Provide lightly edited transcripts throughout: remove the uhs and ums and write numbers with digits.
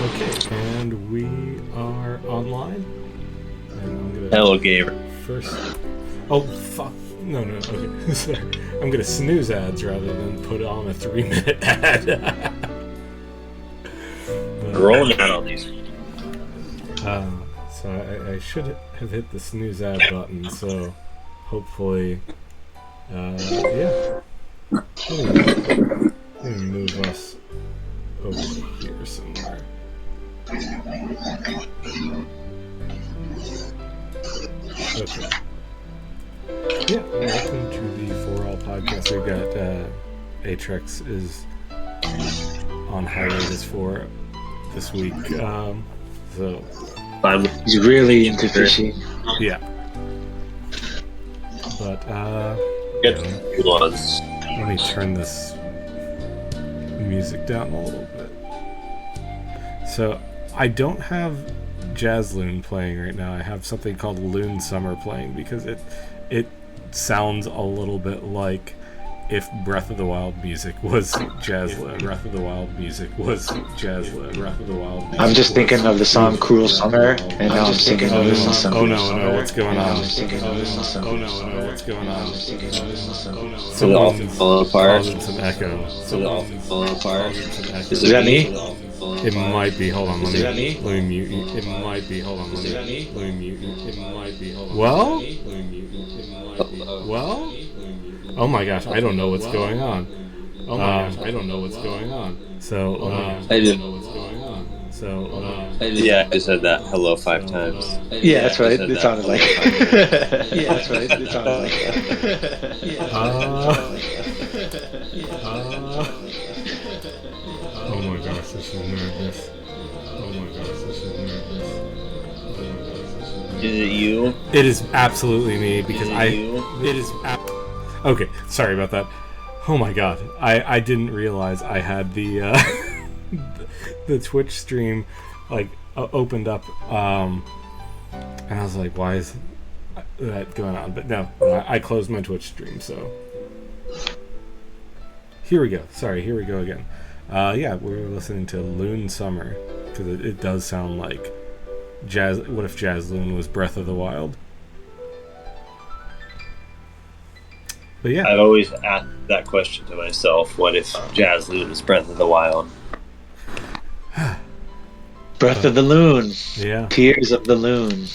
Okay, and we are online. And I'm gonna Hello, gamer. first. Oh fuck! No. Okay, sorry. I'm gonna snooze ads rather than put on a 3-minute ad. Rolling out on these. So I should have hit the snooze ad button. So hopefully, yeah. Let me move us over here somewhere. Okay. Yeah, welcome to the For All podcast. We've got Atrex is on hiatus for this week. So He's really into fishing. yeah. But Good yeah, ones. let me turn this music down a little bit. So I don't have Jazz Loon playing right now. I have something called Loon Summer playing because it sounds a little bit like if Breath of the Wild music was Jazz Loon. Breath of the Wild music was Jazz Loon. Breath of the Wild music I'm just thinking of the song Cruel Summer, and now I'm thinking of Loon Oh Summer. no, what's going on? Oh no, what's going on? Someone's causing some echo. Is that me? It might be. Hold on, Is that me? let me mute you. It might be. Hold on, let me mute you. It might be. Hold on. Well? Oh my gosh, I don't know what's going on. I don't know what's going on. So, I did. Yeah, I said that hello 5 times. Yeah, that's right. It sounded like. Yeah, that's right. It sounded like. Oh my gosh, this is nervous. Is it you? It is absolutely me because You? It is. Okay, sorry about that. Oh my god, I didn't realize I had the the Twitch stream like opened up, and I was like, why is that going on? But no, I closed my Twitch stream, so here we go. Sorry, here we go again. Yeah, we're listening to Loon Summer because it does sound like Jazz. What if Jazz Loon was Breath of the Wild? But yeah, I've always asked that question to myself. What if Jazz Loon is Breath of the Wild? Breath of the Loon. yeah. Tears of the Loon.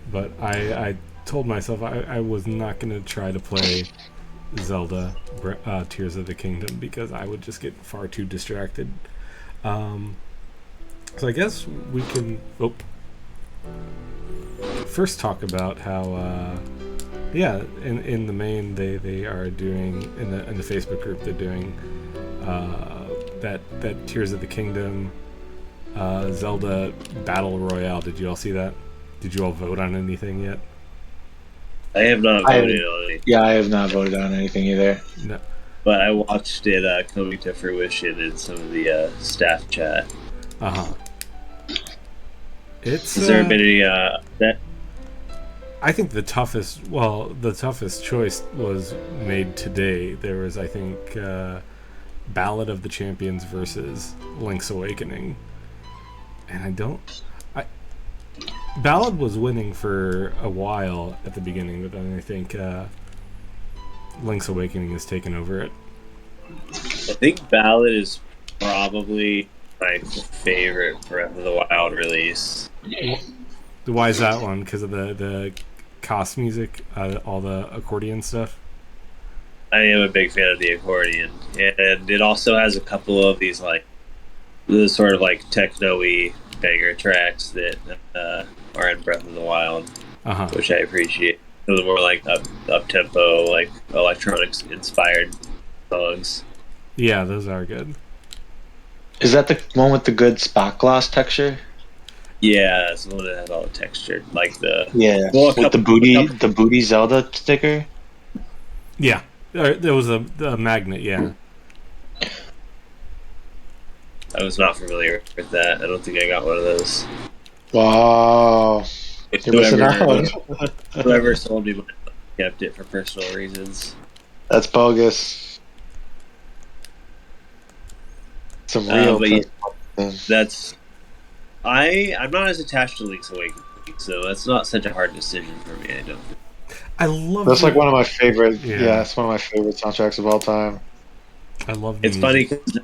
But I told myself I was not going to try to play Zelda Tears of the Kingdom because I would just get far too distracted. So I guess we can first talk about how yeah, in the main they are doing in the Facebook group they're doing that Tears of the Kingdom Zelda Battle Royale. Did you all see that? Did you all vote on anything yet? I have not voted on it, Yeah, I have not voted on anything either. No. but I watched it coming to fruition in some of the staff chat. Uh-huh. It's Has there been any that? I think the toughest choice was made today. There was, I think, Ballad of the Champions versus Link's Awakening. And Ballad was winning for a while at the beginning, but then I think Link's Awakening has taken over it. I think Ballad is probably my favorite Breath of the Wild release. Why is that one? Because of the cost music, all the accordion stuff? I am a big fan of the accordion, and it also has a couple of these the sort of techno-y banger tracks that are in Breath of the Wild, which I appreciate. Those are more up tempo, electronics inspired songs. Yeah, those are good. Is that the one with the good spot gloss texture? Yeah, that's the one that has all the texture, with the booty Zelda sticker. Yeah, there was a magnet. Yeah. I was not familiar with that. I don't think I got one of those. Wow, you're missing out. Whoever sold me mine kept it for personal reasons. That's bogus. Some real. That's I'm not as attached to Link's Awakening, so that's not such a hard decision for me. I don't. I love That's like one of my favorite. Yeah. Yeah, it's one of my favorite soundtracks of all time. I love the It's funny music. because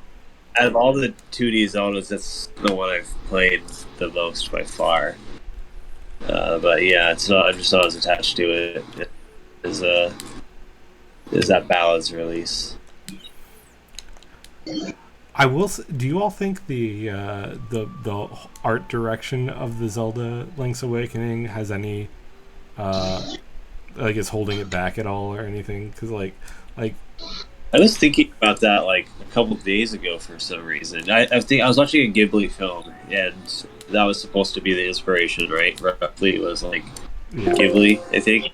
out of all the 2D Zeldas, that's the one I've played the most by far. But yeah, it's not. I'm just not as attached to it as that Ballads release. I will. Do you all think the art direction of the Zelda Link's Awakening has any is holding it back at all or anything? Because like I was thinking about that like a couple of days ago for some reason. I think I was watching a Ghibli film, and that was supposed to be the inspiration, right? Roughly, it was like Ghibli, I think.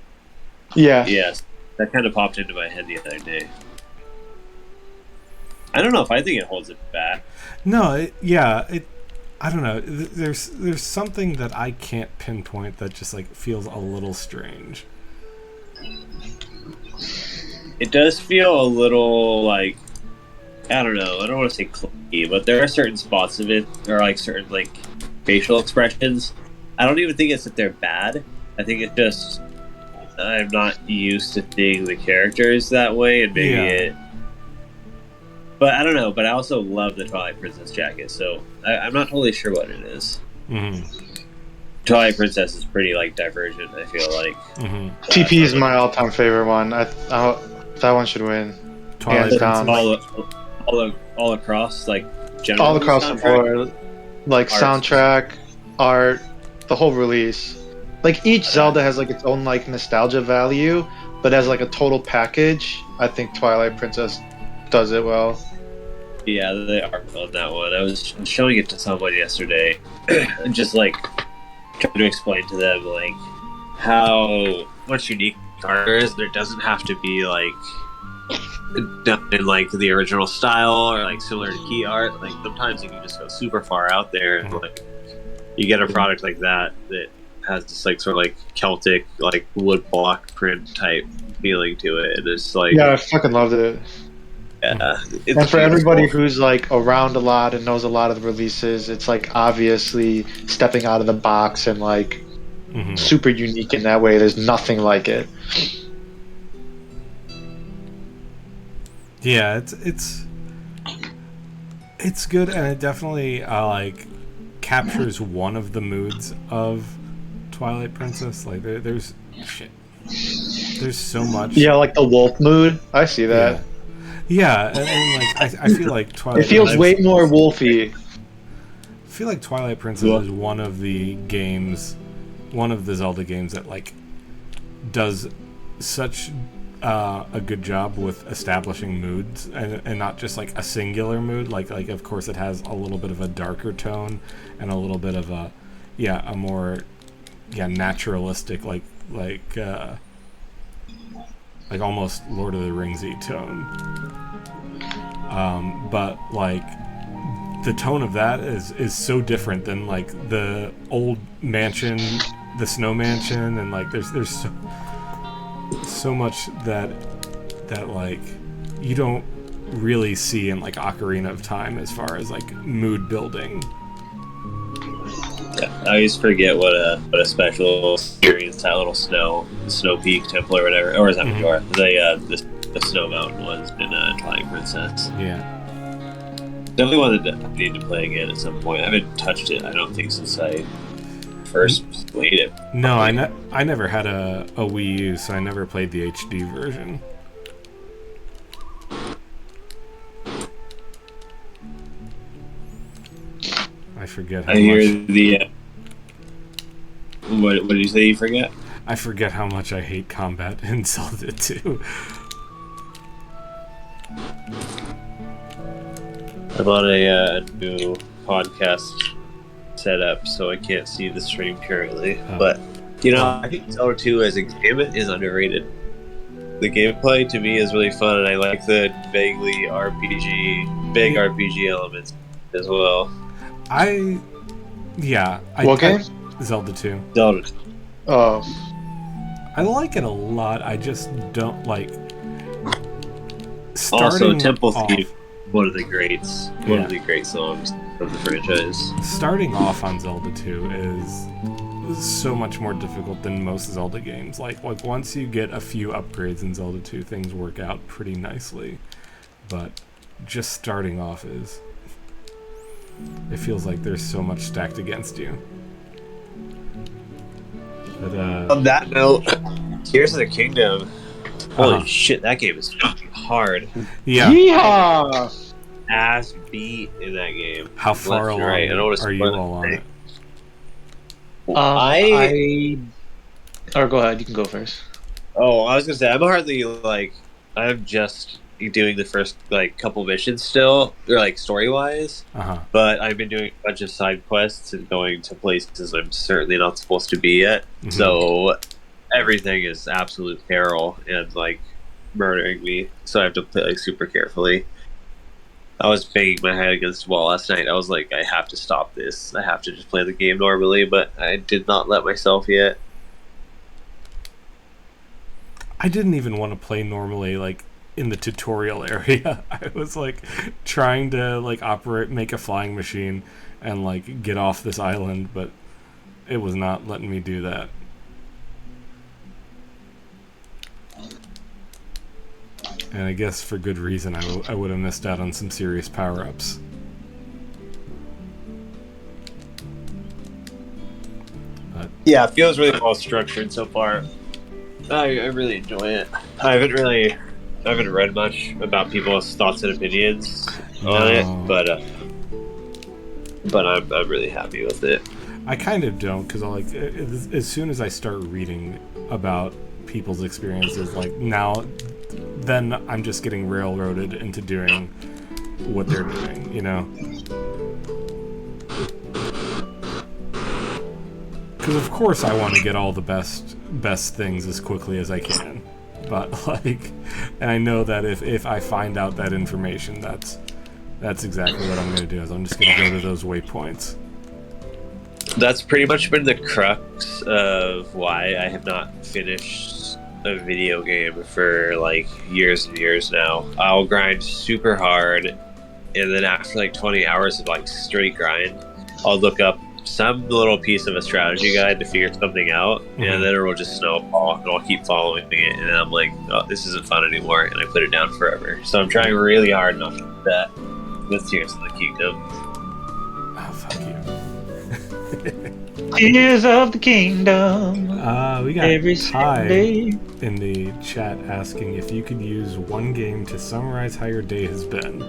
Yeah. Yes, that kind of popped into my head the other day. I don't know if I think it holds it back. No, I don't know. There's something that I can't pinpoint that just like feels a little strange. It does feel a little like, I don't know. I don't want to say clunky, but there are certain spots of it, or like certain like facial expressions. I don't even think it's that they're bad. I think it's just I'm not used to seeing the characters that way, and maybe it. But I don't know. But I also love the Twilight Princess jacket, so I'm not totally sure what it is. Mm-hmm. Twilight Princess is pretty like divergent. I feel like TP is my all-time favorite one. That one should win. Twilight Princess. All across like all across the board, like soundtrack, art, the whole release. Like each Zelda has like its own like nostalgia value, but as like a total package, I think Twilight Princess does it well. Yeah, they are on that one. I was showing it to someone yesterday, and just like trying to explain to them like how much unique art there is. There doesn't have to be like done in like the original style or like similar to key art. Like sometimes you can just go super far out there, and like you get a product like that has this like sort of like Celtic like wood block print type feeling to it, and it's like I fucking loved it. Yeah, and for everybody who's like around a lot and knows a lot of the releases, it's like obviously stepping out of the box and like super unique in that way. There's nothing like it. Yeah, it's good, and it definitely like captures one of the moods of Twilight Princess. Like there's so much. Yeah, like the wolf mood. I see that. Yeah, and like I feel like Twilight. It feels way more wolfy. I feel like Twilight Princess is one of the Zelda games that like does such a good job with establishing moods and not just like a singular mood. Like of course it has a little bit of a darker tone and a little bit of a more naturalistic like almost Lord of the Ringsy tone. But like the tone of that is so different than like the old mansion, the snow mansion, and like there's so much that like you don't really see in like Ocarina of Time as far as like mood building. Yeah, I always forget what a special experience that little snow peak temple or whatever, or is that Majora? The snow mountain was in Twilight Princess. Yeah, definitely need to play again at some point. I haven't touched it, I don't think, since I first played it. No, I never had a Wii U, so I never played the HD version. I forget how much... the... What did you say you forget? I forget how much I hate combat in Zelda 2. I bought a new podcast setup, so I can't see the stream currently. But, I think Zelda 2 as a game is underrated. The gameplay, to me, is really fun, and I like the big RPG elements as well. What game? Zelda 2. Zelda 2. Oh. I like it a lot. I just don't like. Also, Temple Thief, one of the greats. One of the great songs. of the franchise. Starting off on Zelda 2 is so much more difficult than most Zelda games. Like once you get a few upgrades in Zelda 2, things work out pretty nicely. But just starting off it feels like there's so much stacked against you. But, on that note, Tears of the Kingdom. Holy shit, that game is fucking hard. Yeah. Yeehaw! Ass beat in that game. How far along I don't want to are you all on it? Or go ahead. You can go first. Oh, I was gonna say I'm just doing the first couple missions still, or story wise. But I've been doing a bunch of side quests and going to places I'm certainly not supposed to be yet. Mm-hmm. So everything is absolute peril and murdering me. So I have to play super carefully. I was banging my head against the wall last night. I was like, I have to stop this. I have to just play the game normally, but I did not let myself yet. I didn't even want to play normally, in the tutorial area. I was trying to make a flying machine and get off this island, but it was not letting me do that. And I guess for good reason. I would have missed out on some serious power-ups. Yeah, it feels really well structured so far. I really enjoy it. I haven't read much about people's thoughts and opinions on it, but I'm really happy with it. I kind of don't, because as soon as I start reading about people's experiences, then I'm just getting railroaded into doing what they're doing, you know? Because of course I want to get all the best things as quickly as I can. But and I know that if I find out that information, that's exactly what I'm going to do. Is I'm just going to go to those waypoints. That's pretty much been the crux of why I have not finished a video game for years and years now. I'll grind super hard, and then after 20 hours of straight grind, I'll look up some little piece of a strategy guide to figure something out, and then it will just snowball, and I'll keep following it, and then I'm like, oh, this isn't fun anymore, and I put it down forever. So I'm trying really hard not to do that with Tears of the Kingdom. Oh, fuck you. Tears of the Kingdom. We got every Ty Sunday in the chat asking if you could use one game to summarize how your day has been.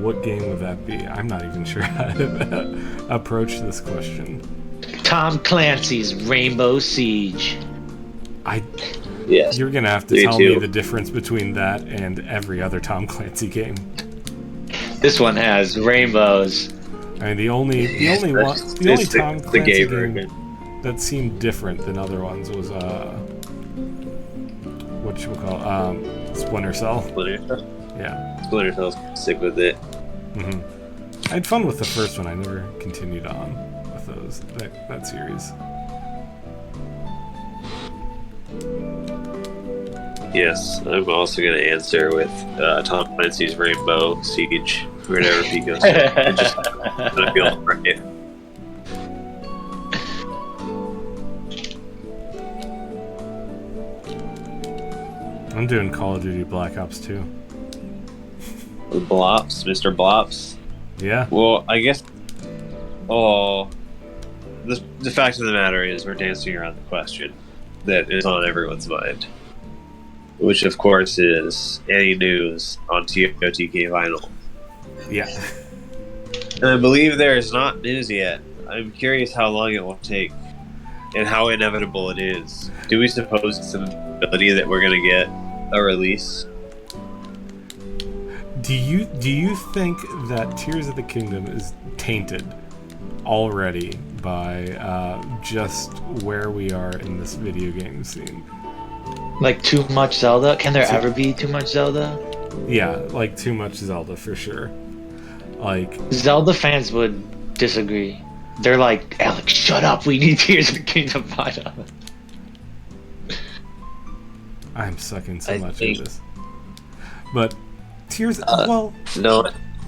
What game would that be? I'm not even sure how to approach this question. Tom Clancy's Rainbow Siege. Yes. You're gonna have to tell me the difference between that and every other Tom Clancy game. This one has rainbows. I mean, the only Tom Clancy game that seemed different than other ones was Splinter Cell. Splinter Cell? Yeah. Splinter Cell's sick with it. Mm-hmm. I had fun with the first one. I never continued on with that series. Yes, I'm also going to answer with Tom Clancy's Rainbow Siege, wherever he goes. I just gonna feel right. I'm doing Call of Duty Black Ops 2. Blops, Mr. Blops. Yeah. Well, I guess. Oh, the fact of the matter is, we're dancing around the question that is on everyone's mind, which of course is any news on totk vinyl. Yeah. And I believe there is not news yet. I'm curious how long it will take and how inevitable it is. Do we suppose it's an ability that we're going to get a release? Do you think that Tears of the Kingdom is tainted already by just where we are in this video game scene? Too much Zelda? Can there ever be too much Zelda? Yeah, too much Zelda for sure. Zelda fans would disagree. They're like, Alex, shut up, we need Tears of the Kingdom vinyl. I'm sucking so much of this. But Tears, no.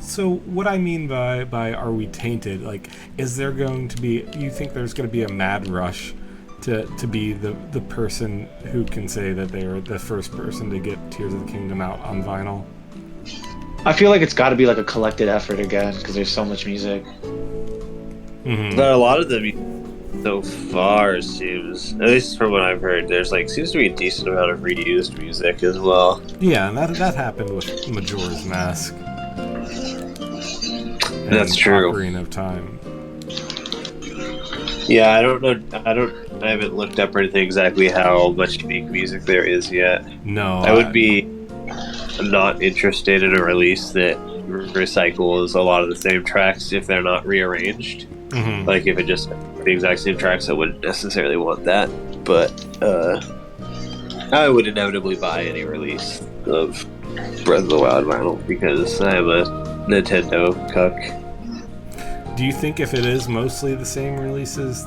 So what I mean by are we tainted? Like, is there going to be? You think there's going to be a mad rush to be the person who can say that they were the first person to get Tears of the Kingdom out on vinyl? I feel like it's got to be like a collected effort again because there's so much music. Mm-hmm. But a lot of them so far seems, at least from what I've heard, there's like seems to be a decent amount of reused music as well. Yeah, and that happened with Majora's Mask. That's true. Ocarina of Time. Yeah, I don't know. I haven't looked up or anything exactly how much unique music there is yet. No, I would be not interested in a release that recycles a lot of the same tracks if they're not rearranged. Mm-hmm. Like if it just the exact same tracks, I wouldn't necessarily want that. But I would inevitably buy any release of Breath of the Wild vinyl because I am a Nintendo cuck. Do you think if it is mostly the same releases,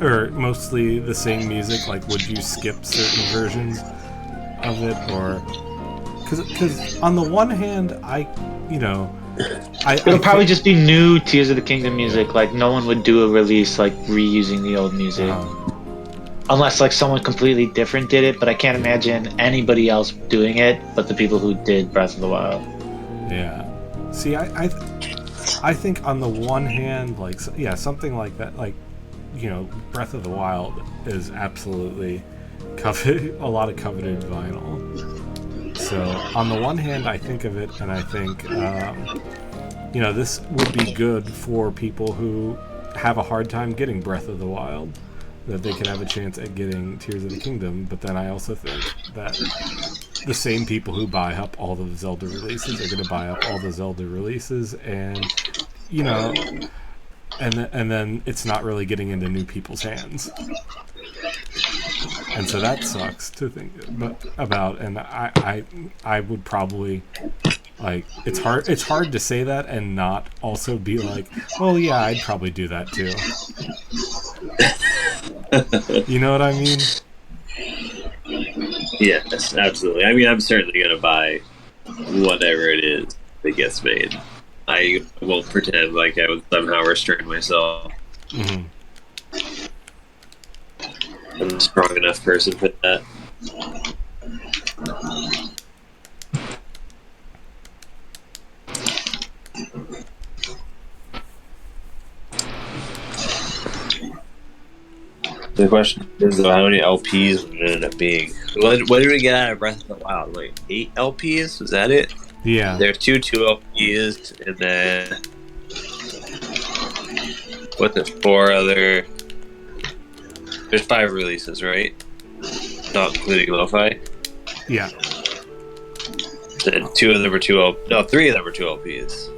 or mostly the same music, like would you skip certain versions of it, or because on the one hand, It'll probably just be new Tears of the Kingdom music. Like no one would do a release like reusing the old music, unless like someone completely different did it. But I can't imagine anybody else doing it but the people who did Breath of the Wild. Yeah. See, I think on the one hand, like, yeah, something like that, like, Breath of the Wild is absolutely a lot of coveted vinyl. So on the one hand, I think of it and I think, this would be good for people who have a hard time getting Breath of the Wild, that they can have a chance at getting Tears of the Kingdom. But then I also think that the same people who buy up all the Zelda releases are going to buy up all the Zelda releases, and and then it's not really getting into new people's hands, and so that sucks to think about. And I would probably, like, it's hard to say that and not also be like, well, yeah, I'd probably do that too. You know what I mean? Yes, absolutely. I mean, I'm certainly going to buy whatever it is that gets made. I won't pretend like I would somehow restrain myself. Mm-hmm. I'm a strong enough person for that. The question is, though, how many LPs would it end up being? What did we get out of Breath of the Wild? Like 8 LPs? Was that it? Yeah. There are two LPs, and then what? The 4 other. There's 5 releases, right? Not including lo-fi. Yeah. Then 2 of them were 3 of them were 2 LPs.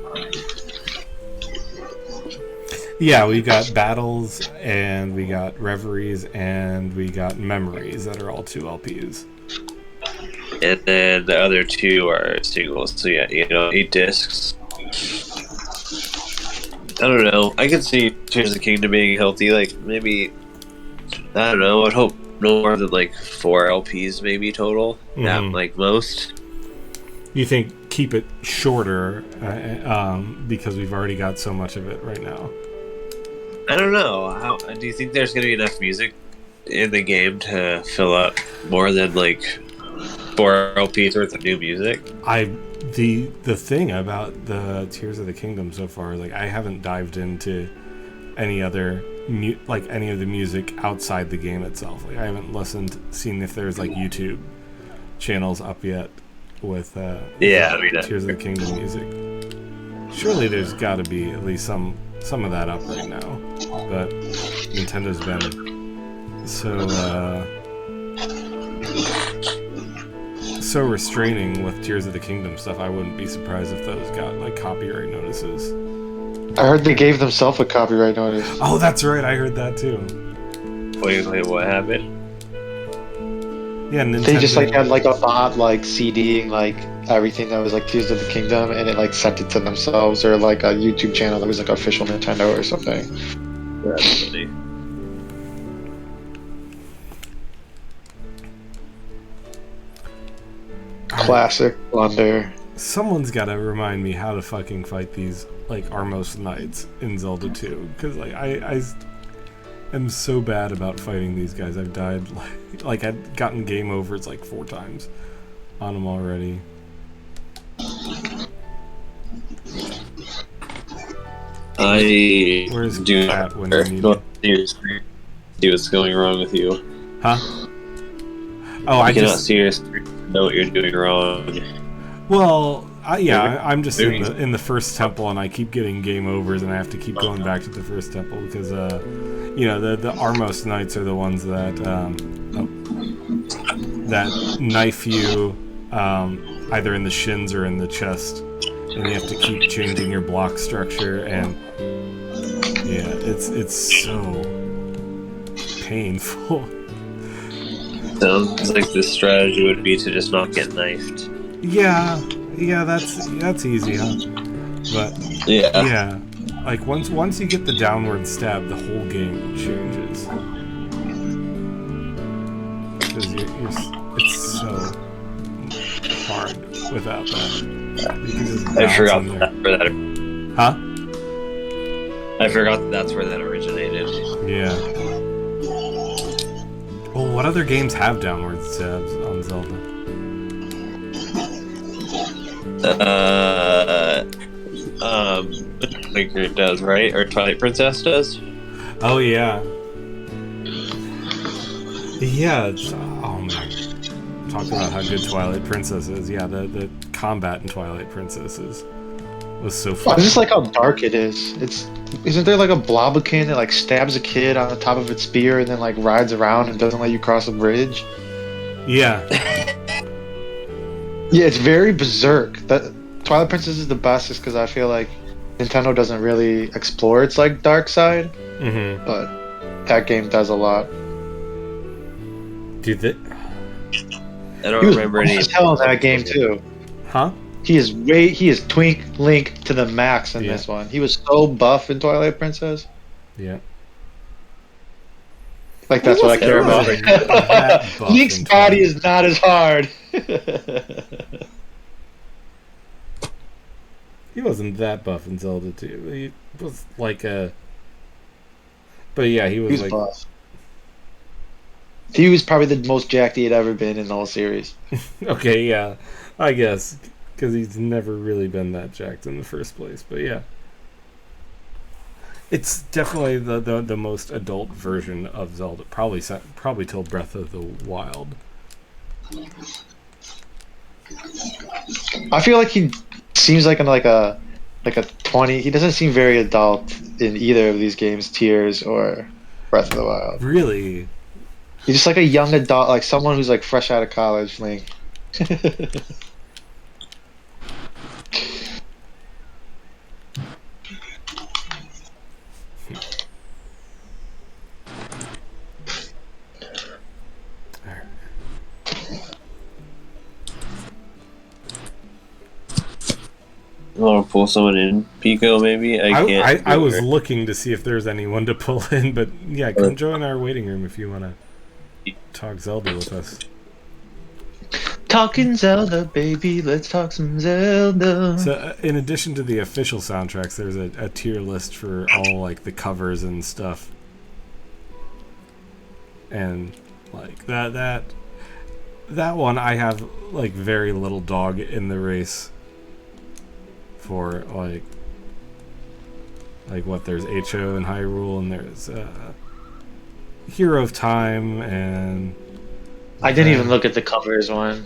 Yeah, we got Battles, and we got Reveries, and we got Memories that are all 2 LPs. And then the other 2 are singles. So yeah, 8 discs. I don't know. I could see Tears of the Kingdom being healthy. Like maybe, I don't know. I'd hope no more than like 4 LPs maybe total. Mm-hmm. Yeah, like most. You think keep it shorter because we've already got so much of it right now? I don't know. How do you think there's going to be enough music in the game to fill up more than like 4 LPs worth of new music? The thing about the Tears of the Kingdom so far, like, I haven't dived into any other any of the music outside the game itself. Like, I haven't seen if there's like YouTube channels up yet with Tears of the Kingdom music. Surely there's got to be at least some of that up right now, but Nintendo's been so restraining with Tears of the Kingdom stuff. I wouldn't be surprised if those got like copyright notices. I heard they gave themselves a copyright notice. Oh, that's right, I heard that too. Wait, what happened? Yeah, Nintendo. They just like had like a bot like CDing like everything that was like Tears of the Kingdom, and it like sent it to themselves, or like a YouTube channel that was like official Nintendo or something. That's funny. Classic blunder. Someone's got to remind me how to fucking fight these like Armos Knights in Zelda 2, because like I am so bad about fighting these guys. I've died like I've gotten game overs like 4 times on them already. I Where's do Cat not when you need see what's going wrong with you. Huh? Oh, I cannot see your screen to know what you're doing wrong. Well, I'm just in the first temple, and I keep getting game overs, and I have to keep going back to the first temple because, you know, the Armos Knights are the ones that that knife you either in the shins or in the chest, and you have to keep changing your block structure, and yeah, it's so painful. Sounds like the strategy would be to just not get knifed. Yeah, that's easy, huh? But yeah, like once you get the downward stab, the whole game changes. Because it's so hard without that. You can just I forgot Huh? I forgot that's where that originated. Yeah. Well, what other games have downward stabs on Zelda? Linker does, right? Or Twilight Princess does? Oh, yeah. Yeah, oh man. Talk about how good Twilight Princess is. Yeah, the combat in Twilight Princess was so fun. I just like how dark it is. Isn't there like a Blobikin that like stabs a kid on the top of its spear and then like rides around and doesn't let you cross a bridge? Yeah. Yeah, it's very berserk. That Twilight Princess is the best just because I feel like Nintendo doesn't really explore its like dark side. Mm-hmm. But that game does a lot. Dude, I don't remember any. He was hell in that game too. Huh? He is Twink Link to the max in this one. He was so buff in Twilight Princess. Yeah. Like that's what I care about. Link's body is not as hard. He wasn't that buff in Zelda 2. He was like a. But yeah, he was like. Buff. He was probably the most jacked he had ever been in the whole series. Okay, yeah, I guess. Because he's never really been that jacked in the first place. But yeah. It's definitely the most adult version of Zelda. Probably till Breath of the Wild. I feel like he seems like a 20. He doesn't seem very adult in either of these games, Tears or Breath of the Wild. Really? He's just like a young adult, like someone who's like fresh out of college, Link. I want to pull someone in, Pico, maybe? I can't. I was looking to see if there's anyone to pull in, but yeah, come join our waiting room if you want to talk Zelda with us. Talking Zelda, baby, let's talk some Zelda. So, in addition to the official soundtracks, there's a tier list for all like the covers and stuff, and like that one I have like very little dog in the race. For like what there's HO and Hyrule, and there's Hero of Time, and I didn't even look at the covers one.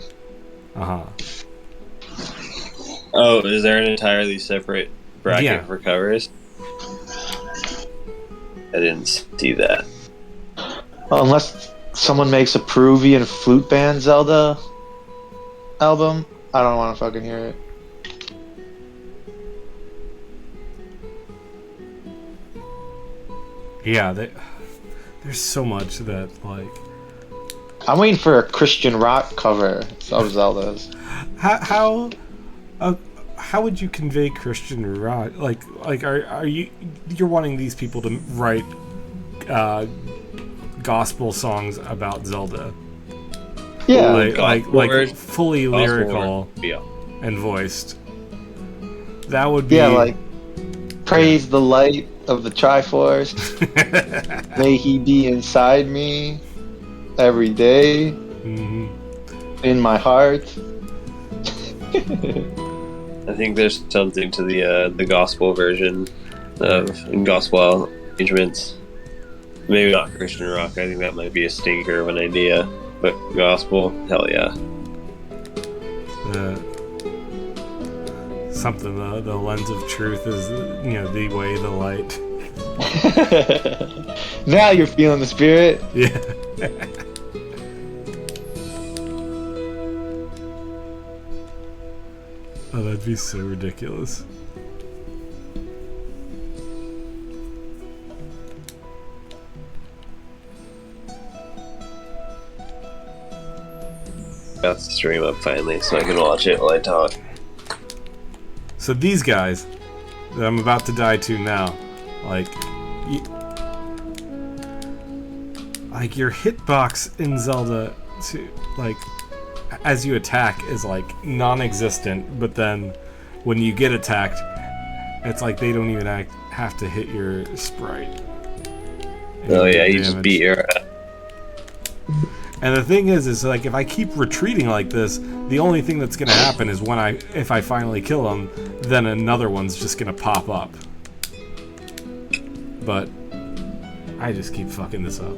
Oh, is there an entirely separate bracket for covers? I didn't see that. Unless someone makes a Peruvian flute band Zelda album, I don't want to fucking hear it. Yeah, there's so much that like. I'm waiting for a Christian rock cover of Zelda's. How would you convey Christian rock? Like are you're wanting these people to write gospel songs about Zelda? Yeah, like fully lyrical. Yeah. and voiced. That would be... Yeah, like, praise the light of the Triforce. May he be inside me every day, Mhm. in my heart. I think there's something to the gospel version of in gospel arrangements. Maybe not Christian rock. I think that might be a stinker of an idea. But gospel, hell yeah. Something, the lens of truth is, the way, the light. Now you're feeling the spirit. Yeah. Oh, that'd be so ridiculous. Got the stream up finally, so I can watch it while I talk. So these guys that I'm about to die to now, like your hitbox in Zelda, to like as you attack is like non-existent, but then when you get attacked, it's like they don't even have to hit your sprite. Oh yeah, you just beat your. And the thing is like if I keep retreating like this, the only thing that's gonna happen is if I finally kill them, then another one's just gonna pop up. But I just keep fucking this up.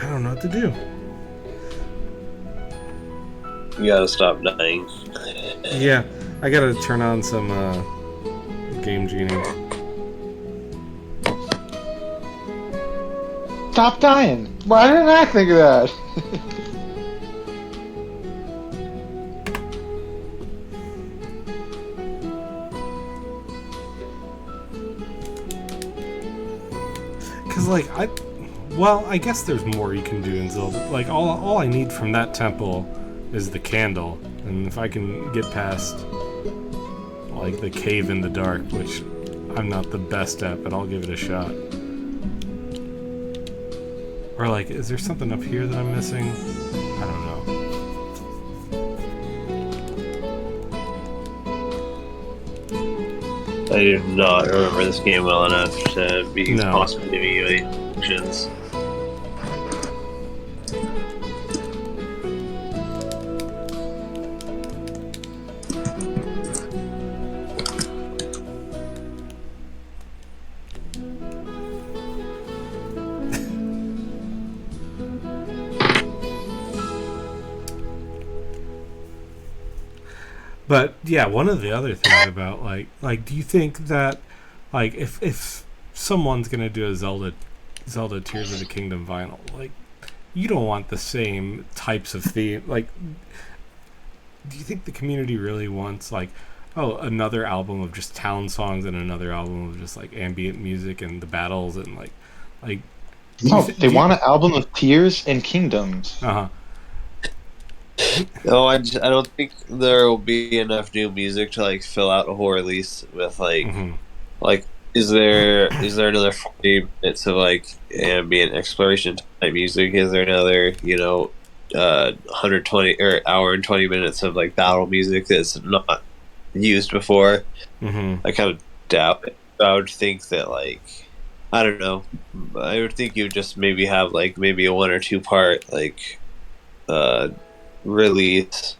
I don't know what to do. You gotta stop dying. Yeah, I gotta turn on some Game Genie. Stop dying. Why didn't I think of that? Cause like I guess there's more you can do in Zelda. Like all I need from that temple is the candle, and if I can get past like the cave in the dark, which I'm not the best at, but I'll give it a shot. Or like, is there something up here that I'm missing? I don't know. I do not remember this game well enough to be possibly giving you any options. But yeah, one of the other things about like, do you think that like if someone's gonna do a Zelda Tears of the Kingdom vinyl, like you don't want the same types of theme. Like, do you think the community really wants like, oh, another album of just town songs and another album of just like ambient music and the battles and like no, they want an album of Tears and Kingdoms. Uh huh. No, I don't think there will be enough new music to like fill out a whole release with like like is there another 40 minutes of like ambient exploration type music? Is there another 120 or hour and 20 minutes of like battle music that's not used before? I kind of doubt it. I would think that like I don't know. I would think you would just maybe have like maybe a 1 or 2 part like release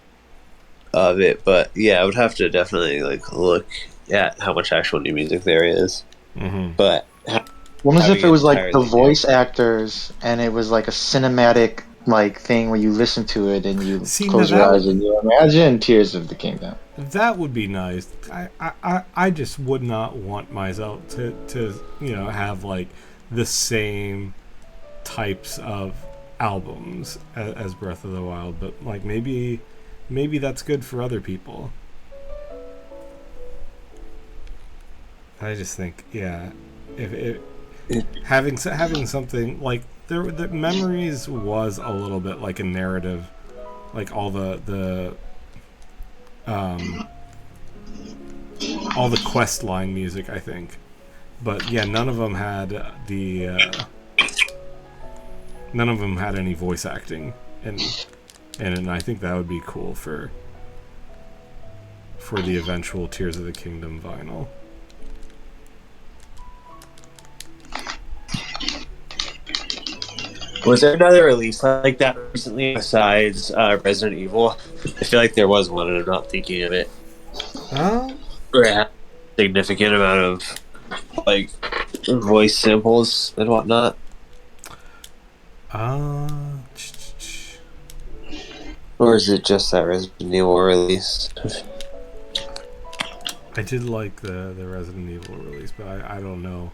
of it, but yeah, I would have to definitely like look at how much actual new music there is. But what was if it was like the voice actors and it was like a cinematic like thing where you listen to it and you close your eyes and you imagine Tears of the Kingdom? That would be nice. I just would not want myself to have like the same types of albums as Breath of the Wild, but like maybe that's good for other people. I just think, yeah, if having something like the Memories was a little bit like a narrative, like all the all the quest line music, I think. But yeah, none of them had none of them had any voice acting, and I think that would be cool for the eventual Tears of the Kingdom vinyl. Was there another release like that recently besides Resident Evil? I feel like there was one, and I'm not thinking of it. Where it had a significant amount of like voice samples and whatnot. Or is it just that Resident Evil release? I did like the Resident Evil release, but I don't know.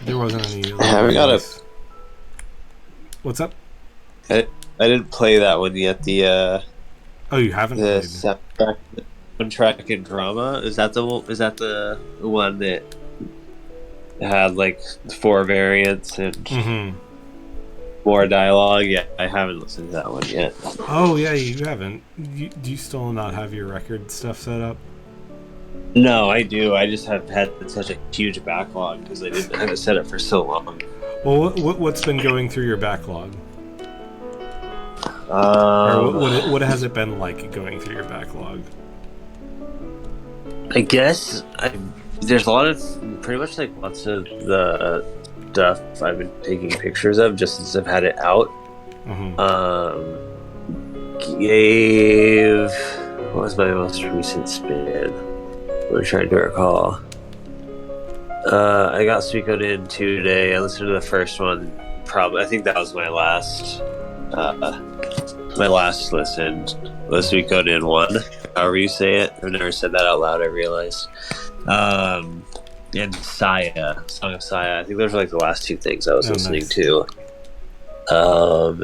There wasn't any. I haven't got a. What's up? I didn't play that one yet. The oh, you haven't the played soundtrack and drama. Is that the one that had like 4 variants and more dialogue? Yeah, I haven't listened to that one yet. Oh yeah, you haven't. Do you still not have your record stuff set up? No, I do. I just have had such a huge backlog because I didn't have it set up for so long. Well, what's been going through your backlog? Or what has it been like going through your backlog? I guess there's a lot of pretty much like lots of the stuff I've been taking pictures of just since I've had it out. What was my most recent spin? I'm trying to recall. I got Suikoden in 2 today. I listened to the first one. Probably, I think that was my last listen. Was Suikoden 1, however you say it. I've never said that out loud, I realized. And Saya, Song of Saya. I think those were like the last 2 things I was listening to. And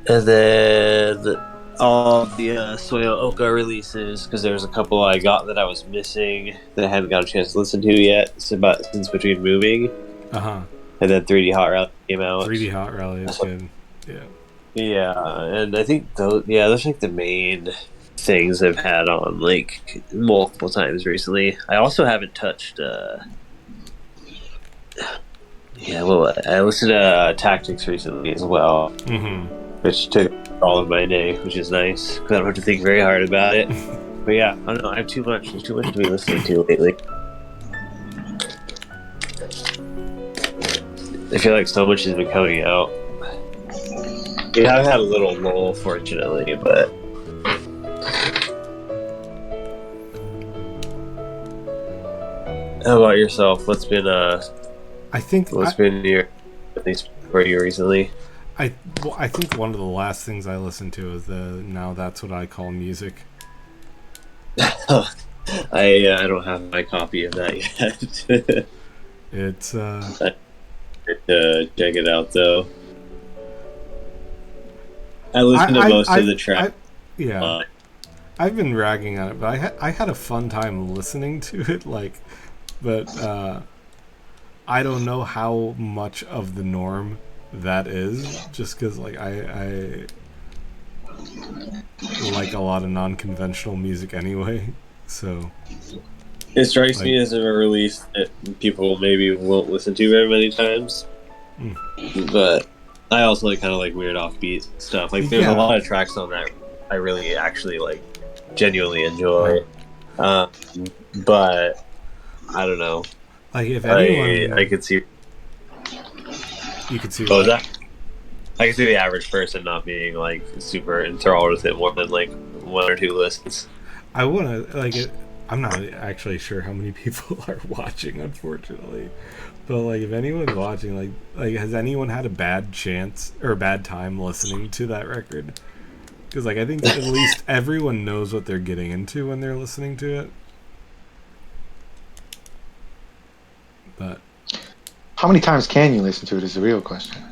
then all the Soyo Oka releases, because there's a couple I got that I was missing that I hadn't got a chance to listen to yet since between moving. And then 3D Hot Rally came out. 3D Hot Rally is good. Yeah. Yeah, and I think those like the main things I've had on like multiple times recently. I also haven't touched. I listened to Tactics recently as well, which took all of my day, which is nice because I don't have to think very hard about it. But yeah, I don't know. I have too much. There's too much to be listening to lately. I feel like so much has been coming out. Yeah, I've had a little lull, fortunately, but how about yourself? What's been been your at least for you recently? I think one of the last things I listened to is Now That's What I Call Music. I don't have my copy of that yet. It's check it out though. I listened to most of the track. I've been ragging on it, but I had a fun time listening to it. But I don't know how much of the norm that is, just because I like a lot of non-conventional music anyway. So it strikes me as a release that people maybe won't listen to very many times, but I also kind of like weird offbeat stuff. Like there's a lot of tracks on that I really actually genuinely enjoy. But I don't know. Like if anyone, I could see. You could see. What was that? I can see the average person not being super enthralled with it more than 1 or 2 listens. I want to I'm not actually sure how many people are watching, unfortunately. But if anyone's watching, has anyone had a bad chance or a bad time listening to that record? Because I think at least everyone knows what they're getting into when they're listening to it. But how many times can you listen to it is the real question.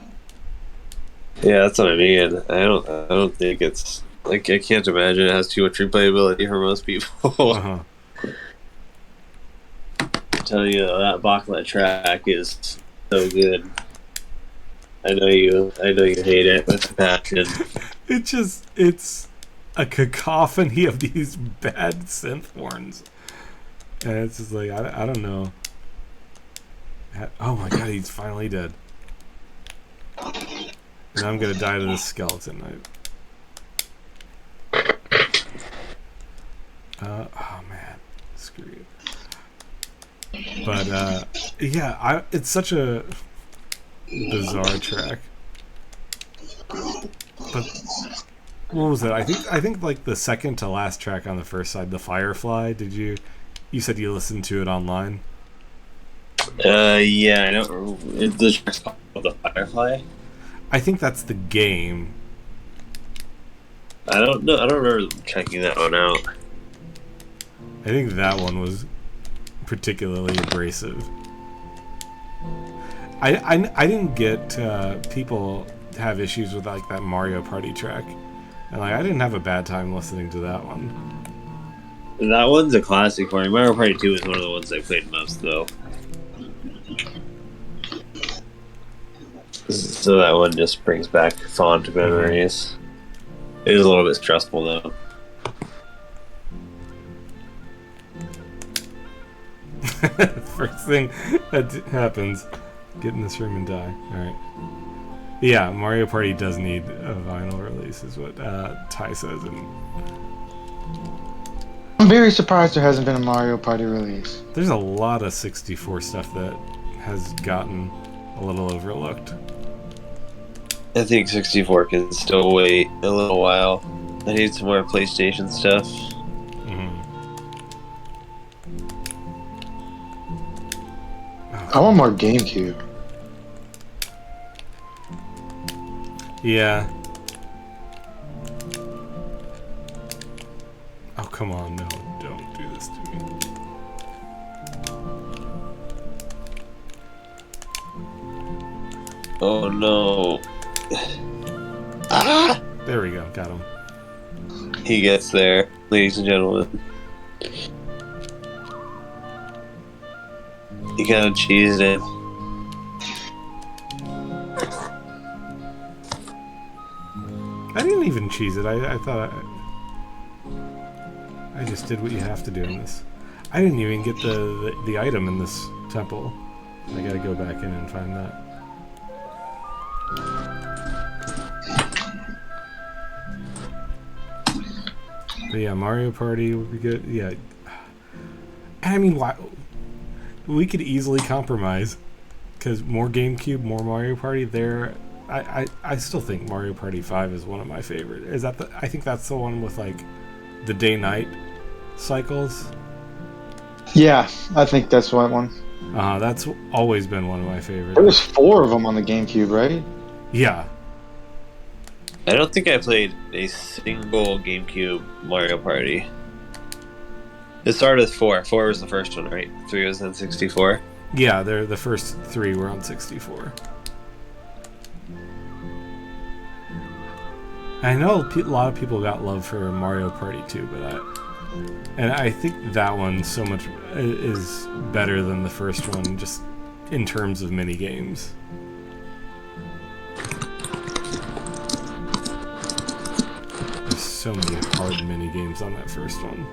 Yeah, that's what I mean. I don't think it's I can't imagine it has too much replayability for most people. I tell you, that Bachlet track is so good. I know you. I know you hate it with passion. It's a cacophony of these bad synth horns, and it's just like I don't know. Oh my god, he's finally dead. Now I'm gonna die to this skeleton. Oh man, screw you. But yeah, it's such a bizarre track. But what was it? I think like the second to last track on the first side, the Firefly. You said you listened to it online? Yeah, I don't. The track's called the Firefly. I think that's the game. I don't know. I don't remember checking that one out. I think that one was particularly abrasive. I didn't get people have issues with like that Mario Party track, and like I didn't have a bad time listening to that one. That one's a classic for me. Mario Party 2 is one of the ones I played most, though. So that one just brings back fond memories. It is a little bit stressful, though. First thing that happens, get in this room and die. Alright. Yeah, Mario Party does need a vinyl release, is what Ty says. And I'm very surprised there hasn't been a Mario Party release. there's a lot of 64 stuff that has gotten a little overlooked. I think 64 can still wait a little while. I need some more PlayStation stuff. I want more GameCube. Yeah. Oh, come on, no, don't do this to me. Oh no. Ah! There we go, got him. He gets there, ladies and gentlemen. He kind of cheesed it. I didn't even cheese it. I thought I just did what you have to do in this. I didn't even get the item in this temple. I gotta go back in and find that. But yeah, Mario Party would be good. Yeah. And I mean, why? We could easily compromise. Because more GameCube, more Mario Party, I still think Mario Party 5 is one of my favorite. Is that I think that's the one with like the day-night cycles. Yeah, I think that's the right one. That's always been one of my favorites. There was 4 of them on the GameCube, right? Yeah. I don't think I played a single GameCube Mario Party. It started with 4. 4 was the first one, right? 3 was on 64. Yeah, the first 3 were on 64. I know a lot of people got love for Mario Party 2, but I think that one so much is better than the first one, just in terms of mini games. There's so many hard mini games on that first one.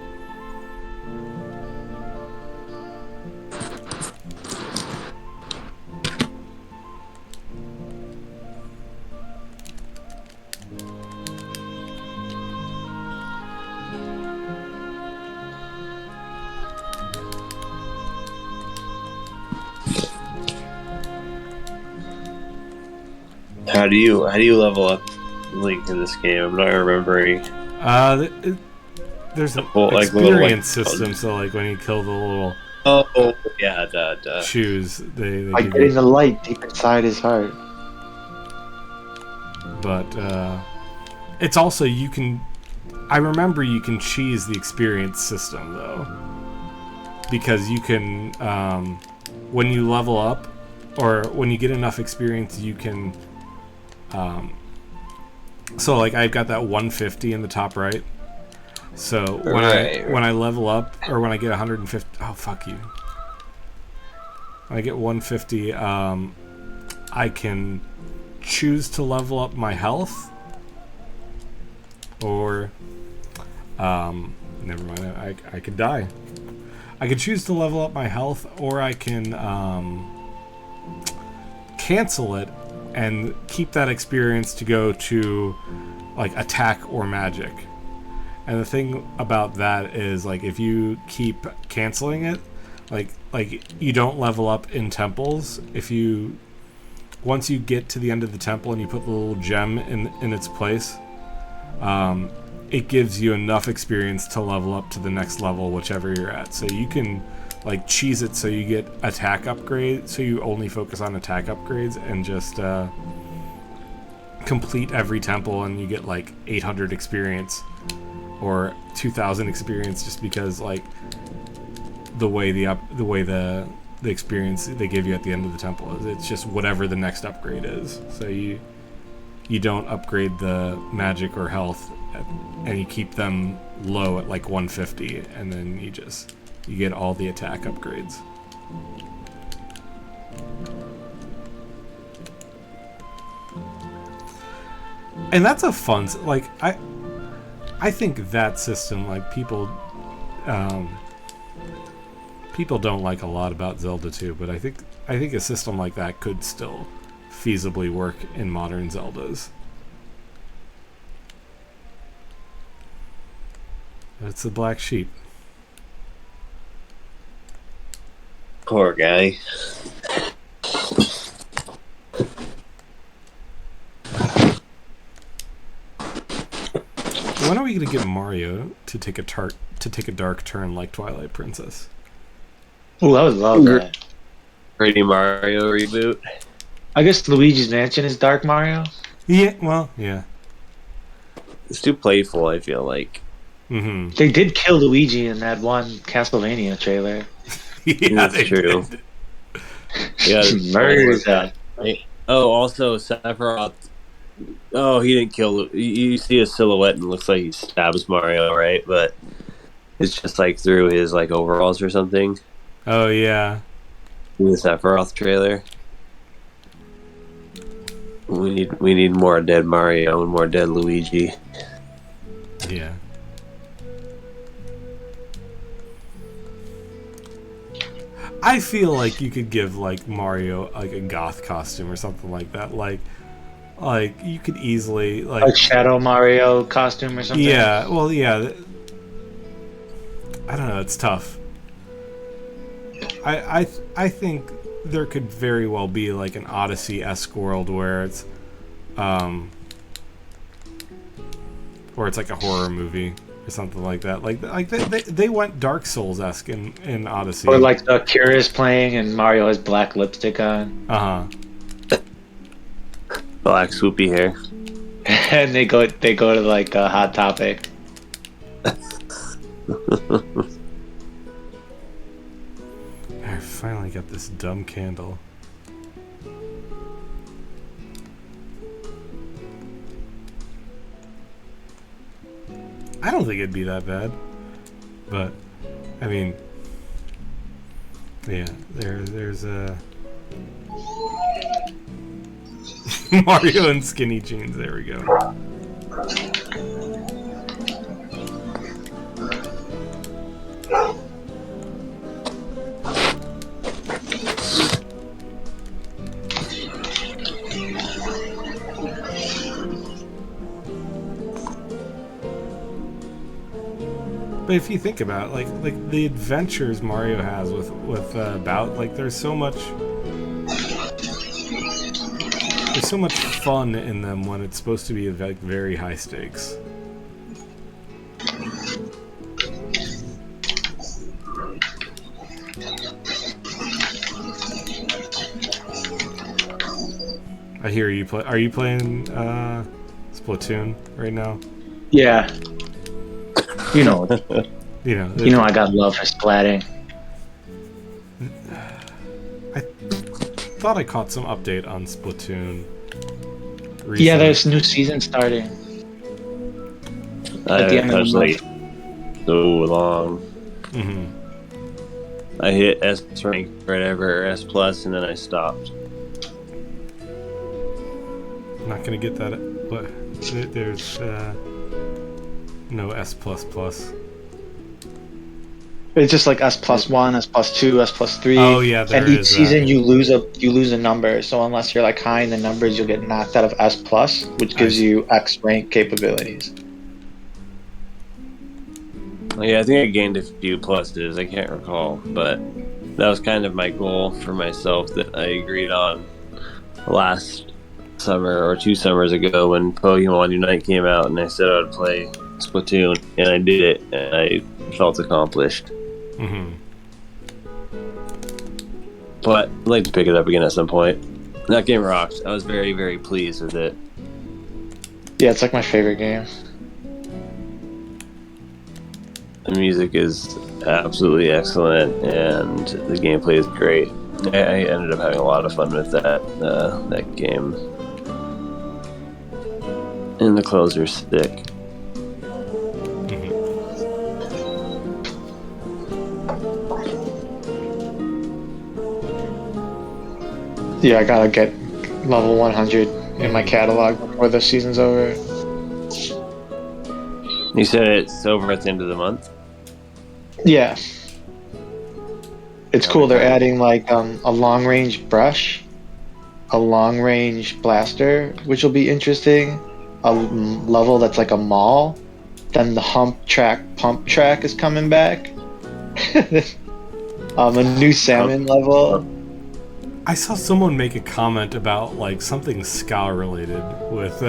How do you level up Link in this game? I'm not remembering. There's an Well, like, experience little, like, system, so like when you kill the little Oh yeah, duh. shoes, they Like give getting you. the light deep inside his heart. But it's also I remember you can cheese the experience system though, because you can when you level up or when you get enough experience, you can. So like I've got that 150 in the top right. So when I level up or when I get 150, oh fuck you. When I get 150, I can choose to level up my health, or never mind. I could die. I could choose to level up my health, or I can cancel it and keep that experience to go to like attack or magic. And the thing about that is, like, if you keep canceling it, like you don't level up in temples. If you once you get to the end of the temple and you put the little gem in its place, it gives you enough experience to level up to the next level, whichever you're at. So you can like cheese it so you get attack upgrades, so you only focus on attack upgrades and just complete every temple, and you get like 800 experience or 2,000 experience, just because like the way the experience they give you at the end of the temple is, it's just whatever the next upgrade is. So you don't upgrade the magic or health and you keep them low at like 150, and then you get all the attack upgrades. And that's a fun, like, I think that system, like, people don't like a lot about Zelda 2, but I think a system like that could still feasibly work in modern Zeldas. That's the black sheep. Poor guy. When are we gonna get Mario to take a dark turn like Twilight Princess? Ooh, I would love that. Pretty Mario reboot. I guess Luigi's Mansion is Dark Mario. Yeah, well, yeah. It's too playful, I feel like. Mm-hmm. They did kill Luigi in that one Castlevania trailer. Yeah, that's true. Yeah, murders that. Oh, also Sephiroth. Oh, he didn't kill. You see a silhouette and it looks like he stabs Mario, right? But it's just like through his like overalls or something. Oh yeah. In the Sephiroth trailer. We need more dead Mario and more dead Luigi. Yeah. I feel like you could give like Mario like a goth costume or something like that. Like you could easily like Shadow Mario costume or something. Yeah, well, yeah. I don't know. It's tough. I think there could very well be like an Odyssey-esque world where it's like a horror movie or something like that. Like they went Dark Souls-esque in Odyssey. Or like the Curious playing and Mario has black lipstick on. Black swoopy hair. And they go to like a Hot Topic. I finally got this dumb candle. I don't think it'd be that bad, but I mean, yeah, there's a Mario in skinny jeans. There we go. But if you think about it, like the adventures Mario has with like there's so much fun in them when it's supposed to be like very high stakes. I hear you play. Are you playing Splatoon right now? Yeah. You know, I got love for splatting. I thought I caught some update on Splatoon recently. Yeah, there's a new season starting. At the end of the month. So long. Mm-hmm. I hit S rank or whatever, S plus, and then I stopped. not gonna get that. What? There's no S++. It's just like S+1, S+2, S+3. Oh yeah, there and each is season that. you lose a number. So unless you're like high in the numbers, you'll get knocked out of S+, which I gives see. you X rank capabilities. Yeah, I think I gained a few pluses. I can't recall, but that was kind of my goal for myself that I agreed on last summer or 2 summers ago when Pokemon Unite came out, and I said I would play Splatoon, and I did it, and I felt accomplished. Mm-hmm. But I'd like to pick it up again at some point. That game rocked. I was very, very pleased with it. Yeah, it's like my favorite game. The music is absolutely excellent, and the gameplay is great. I ended up having a lot of fun with that game. And the closer stick. Yeah, I gotta get level 100 in my catalog before the season's over. You said it's over at the end of the month? Yeah. It's cool. They're Okay. adding like a long range brush, a long range blaster, which will be interesting. A level that's like a mall. Then the pump track is coming back. A new salmon level. I saw someone make a comment about like something ska related with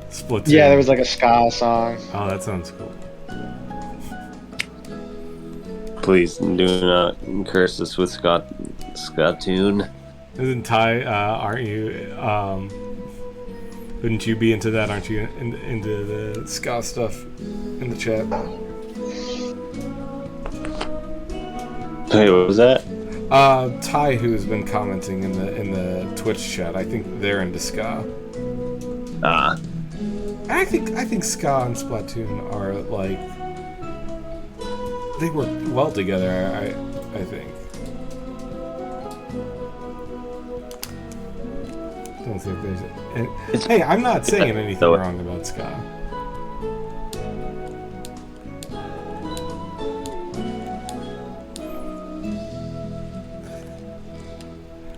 Splatoon. Yeah, there was like a ska song. Oh, that sounds cool. Please do not curse us with Splatoon. Isn't Ty? Aren't you? Wouldn't you be into that? Aren't you into the ska stuff in the chat? Hey, what was that? Ty, who's been commenting in the Twitch chat, I think they're into ska. I think ska and Splatoon are like they work well together. I think. Don't think there's. Hey, I'm not saying anything wrong about ska.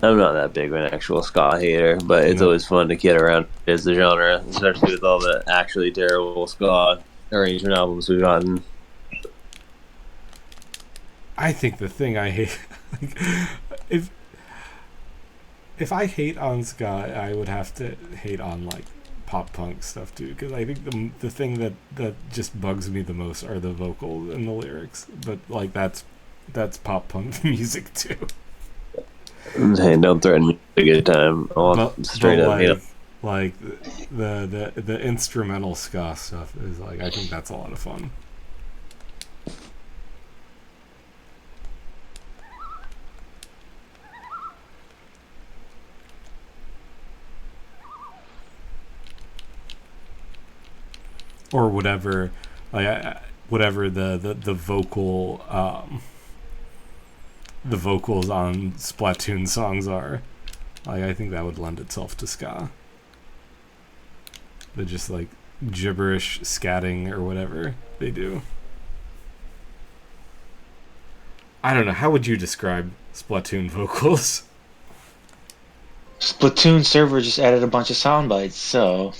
I'm not that big of an actual ska hater, but it's always fun to get around as the genre, especially with all the actually terrible ska arrangement albums we've gotten. I think the thing I hate, like, if I hate on ska, I would have to hate on like pop punk stuff too, because I think the thing that just bugs me the most are the vocals and the lyrics. But like that's pop punk music too. Hey, don't threaten me a good time. Straight up, like the instrumental ska stuff is like I think that's a lot of fun. Or whatever, like whatever the vocal the vocals on Splatoon songs are. Like I think that would lend itself to ska. The just like gibberish scatting or whatever they do. I don't know. How would you describe Splatoon vocals? Splatoon server just added a bunch of sound bites, so.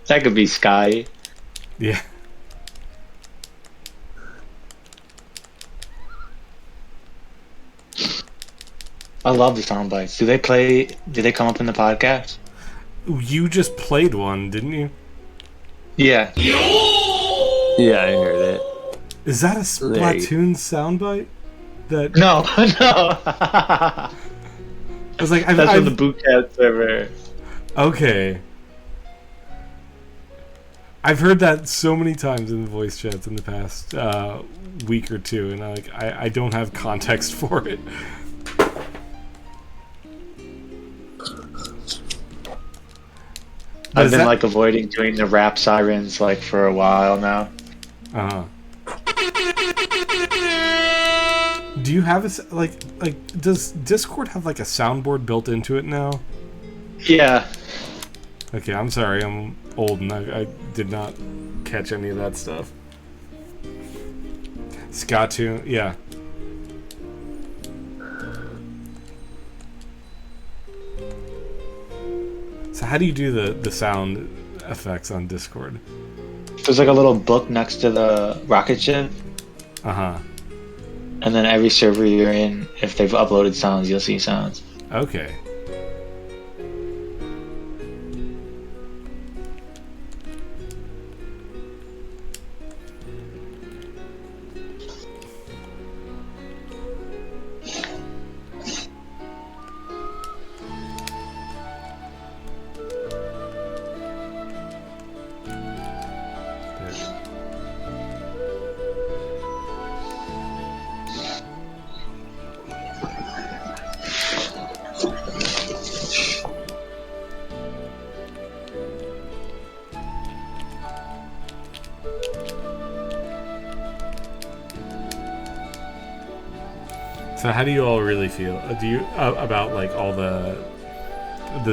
That could be Sky. Yeah. I love the sound bites. Do they come up in the podcast? You just played one, didn't you? Yeah. Yeah, I heard it. Is that a Splatoon soundbite? That No. I was like, that's on the bootcat server. Okay. I've heard that so many times in the voice chats in the past week or two, and I don't have context for it. I've been like avoiding doing the rap sirens like for a while now. Do you have does Discord have like a soundboard built into it now? Yeah. Okay, I'm sorry, I'm old and I did not catch any of that stuff. Skatu, yeah. So how do you do the sound effects on Discord? There's like a little book next to the rocket ship, Uh-huh. and then every server you're in, if they've uploaded sounds, you'll see sounds. Okay. So how do you all really feel? Do you about like all the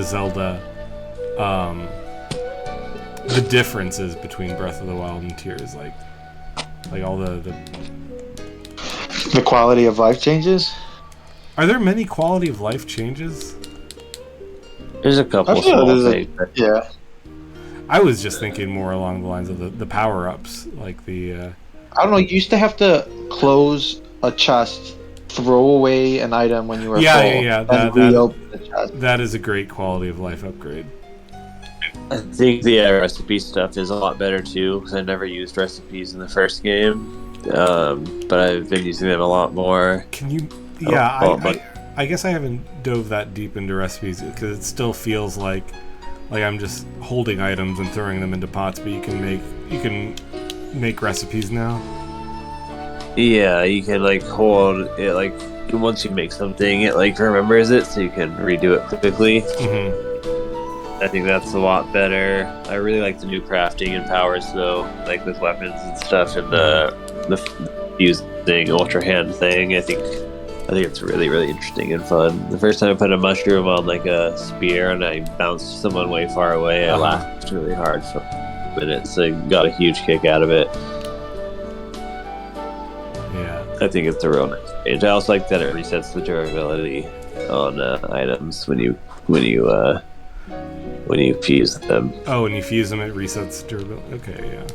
Zelda, the differences between Breath of the Wild and Tears, like all the quality of life changes. Are there many quality of life changes? There's a couple I feel small there's things. yeah. I was just thinking more along the lines of the power ups, like the. I don't know. You used to have to close a chest, throw away an item when you were full, and reopen the chest. That is a great quality of life upgrade. I think the recipe stuff is a lot better too, because I never used recipes in the first game, but I've been using them a lot more. Can you? Yeah, I guess I haven't dove that deep into recipes because it still feels like I'm just holding items and throwing them into pots, but you can make recipes now. Yeah, you can like hold it, like once you make something, it like remembers it, so you can redo it quickly. Mm-hmm. I think that's a lot better. I really like the new crafting and powers though, like with weapons and stuff, and the fuse thing, ultra hand thing. I think it's really, really interesting and fun. The first time I put a mushroom on like a spear and I bounced someone way far away, I laughed really hard for minutes. I got a huge kick out of it. Yeah, I think it's a real nice change. I also like that it resets the durability on items when you fuse them. Oh, when you fuse them, it resets durability. Okay, yeah.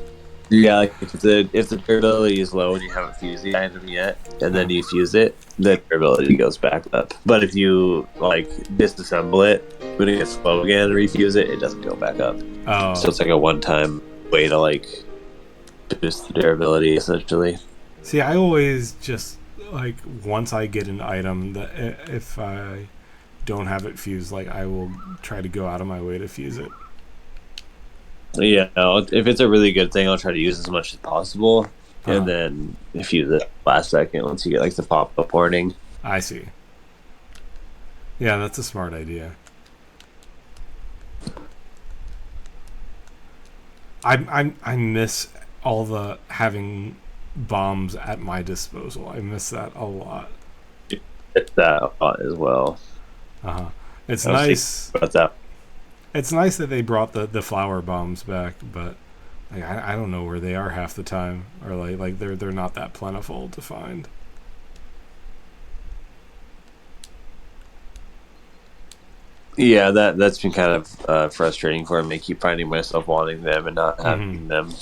Yeah, like if the durability is low and you haven't fused the item yet, and then you fuse it, the durability goes back up. But if you like disassemble it, when it gets low again and refuse it, it doesn't go back up. Oh. So it's like a one-time way to like boost the durability, essentially. See, I always just like once I get an item that if I don't have it fused, like I will try to go out of my way to fuse it. Yeah, if it's a really good thing, I'll try to use as much as possible, and then fuse it last second once you get like the pop-up warning. I see. Yeah, that's a smart idea. I miss all the having bombs at my disposal. I miss that a lot. It's that a lot as well. It's nice. About that. It's nice that they brought the flower bombs back, but like, I don't know where they are half the time, or like they're not that plentiful to find. Yeah, that's been kind of frustrating for me. I keep finding myself wanting them and not having them.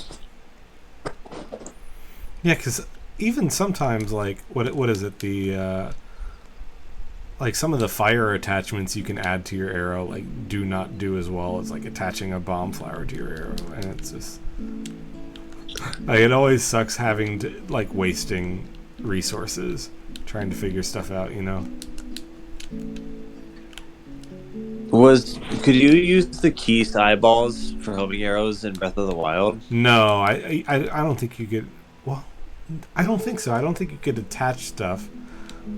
Yeah, because even sometimes, like what is it, the like some of the fire attachments you can add to your arrow like do not do as well as like attaching a bomb flower to your arrow, and it's just like it always sucks having to like wasting resources trying to figure stuff out, you know. Could you use the keys eyeballs for homing arrows in Breath of the Wild? No, I don't think you could. Well, I don't think so. I don't think you could attach stuff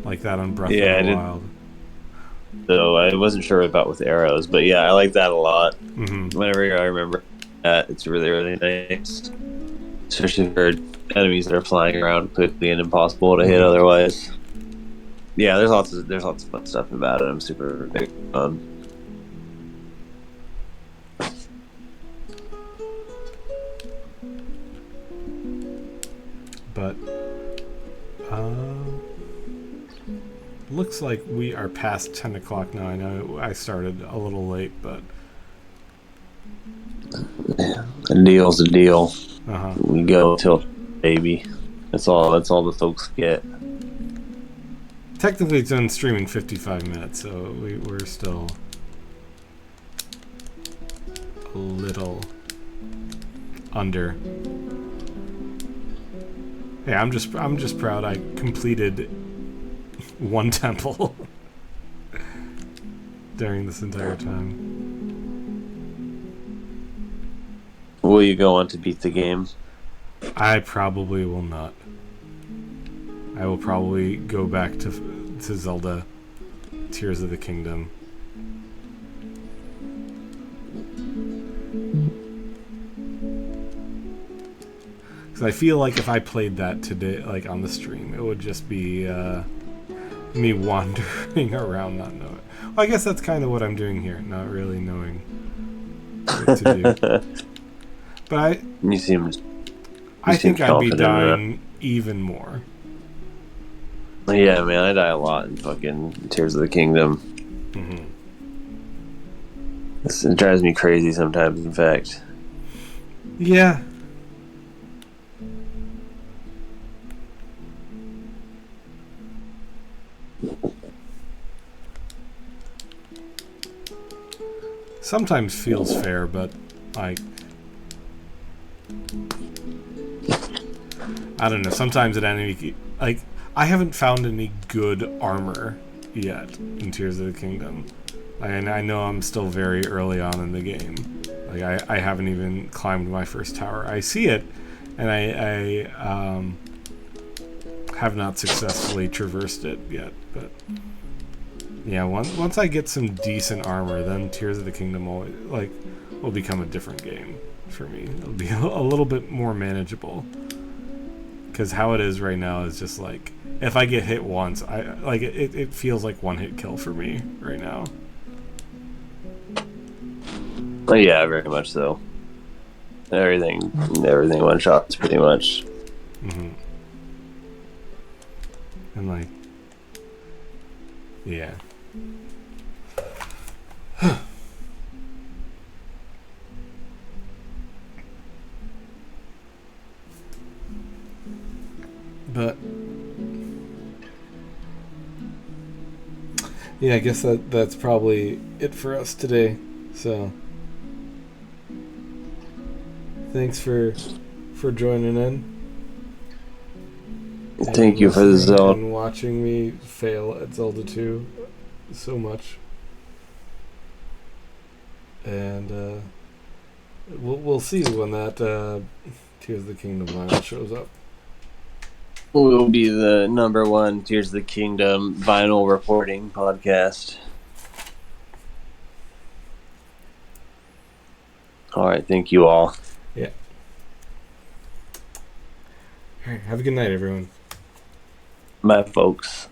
like that on Breath of the Wild. So I wasn't sure about with arrows, but yeah, I like that a lot. Mm-hmm. Whenever I remember that, it's really, really nice. Especially for enemies that are flying around quickly and impossible to hit otherwise. yeah, there's lots of fun stuff about it. I'm super big on. But looks like we are past 10 o'clock now. I know I started a little late, but A deal's a deal. uh-huh. We go till baby. That's all the folks get. Technically it's on streaming 55 minutes, so we're still a little under. Yeah, I'm just proud I completed one temple during this entire time. Will you go on to beat the game? I probably will not. I will probably go back to Zelda Tears of the Kingdom. Because I feel like if I played that today, like on the stream, it would just be me wandering around not knowing. Well, I guess that's kind of what I'm doing here, not really knowing what to do. But I think I'd be dying even more. Yeah, man, I die a lot in fucking Tears of the Kingdom. Mm-hmm. It drives me crazy sometimes, in fact. Yeah. Sometimes feels fair, but like I don't know. Sometimes an enemy like I haven't found any good armor yet in Tears of the Kingdom, and I know I'm still very early on in the game. Like I haven't even climbed my first tower. I see it, and I have not successfully traversed it yet. But yeah, once I get some decent armor, then Tears of the Kingdom will become a different game for me. It'll be a little bit more manageable. Because how it is right now is just like, if I get hit once, it feels like one hit kill for me right now. Oh, yeah, very much so. Everything one shots pretty much. Mm-hmm. And like, yeah. But yeah, I guess that's probably it for us today. So thanks for joining in. Thank you for the Zelda. And watching me fail at Zelda 2 so much. And we'll see when that Tears of the Kingdom vinyl shows up. Will be the #1 Tears of the Kingdom vinyl reporting podcast. All right, thank you all. Yeah. All right, have a good night, everyone. Bye, folks.